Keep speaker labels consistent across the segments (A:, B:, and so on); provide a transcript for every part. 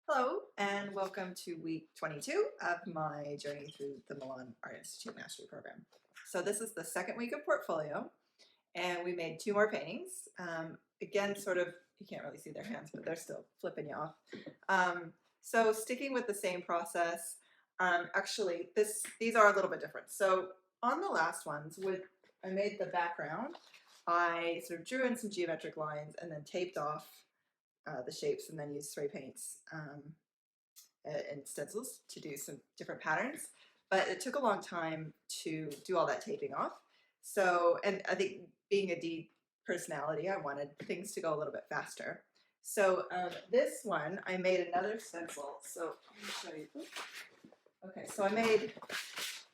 A: Hello, and welcome to week 22 of my journey through the Milan Art Institute Mastery Program. So this is the second week of portfolio, and we made two more paintings. Again, sort of, you can't really see their hands, but they're still flipping you off. So sticking with the same process, actually, these are a little bit different. So on the last ones, I made the background, I sort of drew in some geometric lines and then taped off the shapes and then used spray paints and stencils to do some different patterns. But it took a long time to do all that taping off. So, and I think being a D personality, I wanted things to go a little bit faster. So this one, I made another stencil. So let me show you. Okay, so I made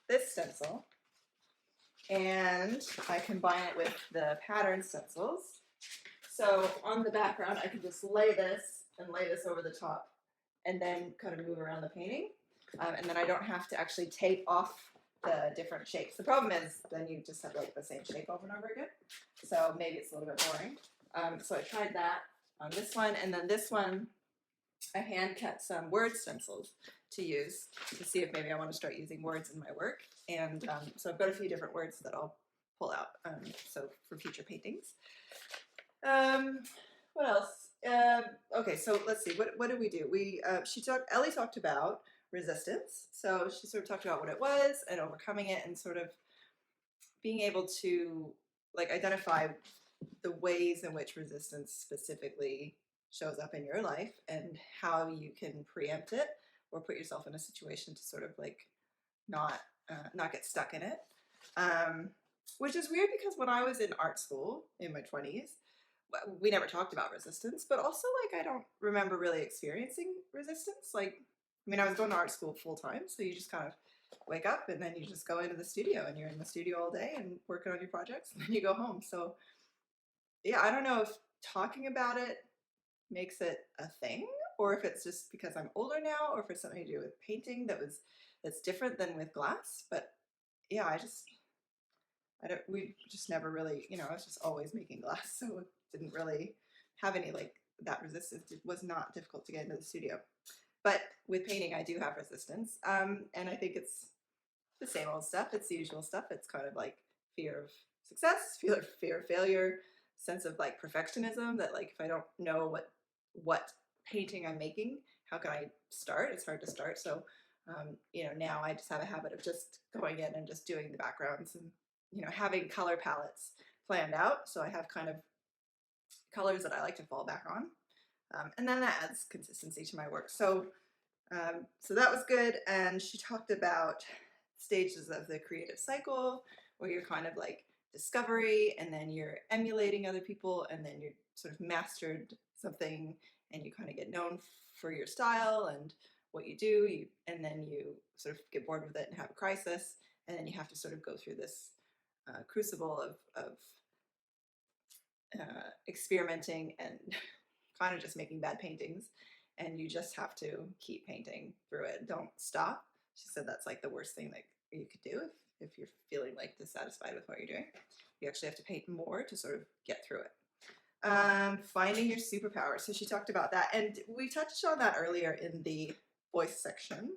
A: this stencil and I combine it with the pattern stencils. So on the background, I can just lay this and lay this over the top and then kind of move around the painting. And then I don't have to actually tape off the different shapes. The problem is then you just have like the same shape over and over again. So maybe it's a little bit boring. So I tried that on this one. And then this one, I hand cut some word stencils to use to see if maybe I want to start using words in my work. And so I've got a few different words that I'll pull out so for future paintings. What else? Okay, so let's see. What did we do? Ellie talked about resistance. So she sort of talked about what it was and overcoming it and sort of being able to like identify the ways in which resistance specifically shows up in your life and how you can preempt it or put yourself in a situation to sort of like not get stuck in it. Which is weird because when I was in art school in my 20s, we never talked about resistance, but also like I don't remember really experiencing resistance. Like, I mean, I was going to art school full time, so you just kind of wake up and then you just go into the studio and you're in the studio all day and working on your projects, and then you go home. So yeah, I don't know if talking about it makes it a thing or if it's just because I'm older now or if it's something to do with painting that's different than with glass. But yeah, we just never really, I was just always making glass, so it didn't really have any like that resistance. It was not difficult to get into the studio. But with painting, I do have resistance. And I think it's the same old stuff. It's the usual stuff. It's kind of like fear of success, fear of failure, sense of like perfectionism that like if I don't know what painting I'm making, how can I start? It's hard to start. So now I just have a habit of just going in and just doing the backgrounds and having color palettes planned out. So I have kind of colors that I like to fall back on. And then that adds consistency to my work. So that was good. And she talked about stages of the creative cycle where you're kind of like discovery and then you're emulating other people and then you're sort of mastered something and you kind of get known for your style and what you do, and then you sort of get bored with it and have a crisis, and then you have to sort of go through this crucible of experimenting and kind of just making bad paintings, and you just have to keep painting through it. Don't stop. She said that's like the worst thing that you could do if you're feeling like dissatisfied with what you're doing. You actually have to paint more to sort of get through it. Finding your superpower. So she talked about that, and we touched on that earlier in the voice section.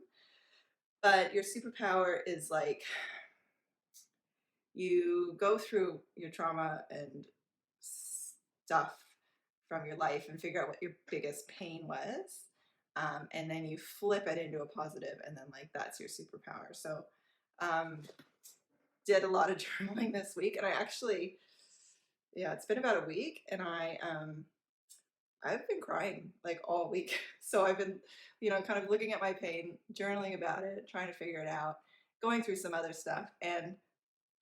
A: But your superpower is like you go through your trauma and stuff from your life and figure out what your biggest pain was. And then you flip it into a positive, and then like that's your superpower. So did a lot of journaling this week, and I actually, it's been about a week, and I've been crying like all week. So I've been, kind of looking at my pain, journaling about it, trying to figure it out, going through some other stuff. And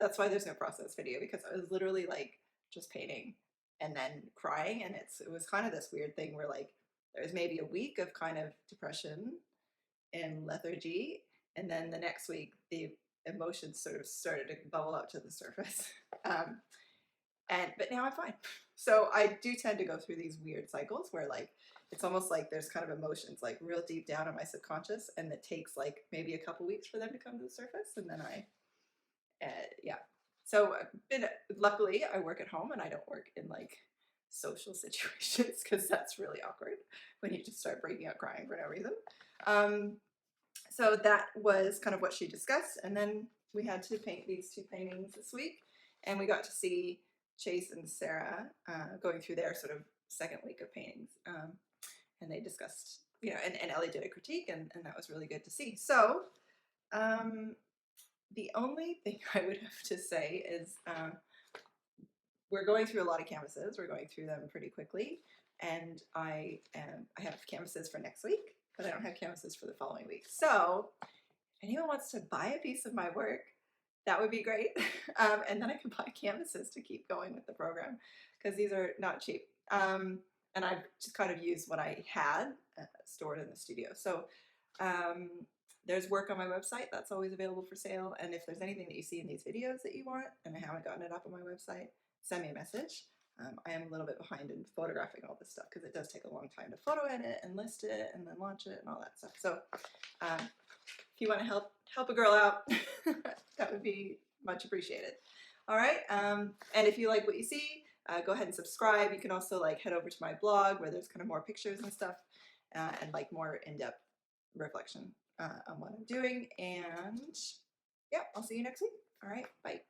A: that's why there's no process video, because I was literally like just painting and then crying. And it was kind of this weird thing where like there's maybe a week of kind of depression and lethargy. And then the next week, the emotions sort of started to bubble up to the surface. But now I'm fine. So I do tend to go through these weird cycles where like it's almost like there's kind of emotions like real deep down in my subconscious, and it takes like maybe a couple weeks for them to come to the surface, and then yeah. So luckily I work at home and I don't work in like social situations, because that's really awkward when you just start breaking out crying for no reason. So that was kind of what she discussed, and then we had to paint these two paintings this week, and we got to see Chase and Sarah going through their sort of second week of paintings, and they discussed, and Ellie did a critique, and that was really good to see. So the only thing I would have to say is we're going through a lot of canvases. We're going through them pretty quickly, and I have canvases for next week, but I don't have canvases for the following week. So if anyone wants to buy a piece of my work, that would be great. And then I can buy canvases to keep going with the program, because these are not cheap. And I've just kind of used what I had stored in the studio. So there's work on my website that's always available for sale. And if there's anything that you see in these videos that you want and I haven't gotten it up on my website, send me a message. I am a little bit behind in photographing all this stuff, because it does take a long time to photo edit and list it and then launch it and all that stuff. So if you want to help a girl out, that would be much appreciated. All right. And if you like what you see, go ahead and subscribe. You can also head over to my blog, where there's kind of more pictures and stuff, and more in-depth reflection on what I'm doing. And yeah, I'll see you next week. All right. Bye.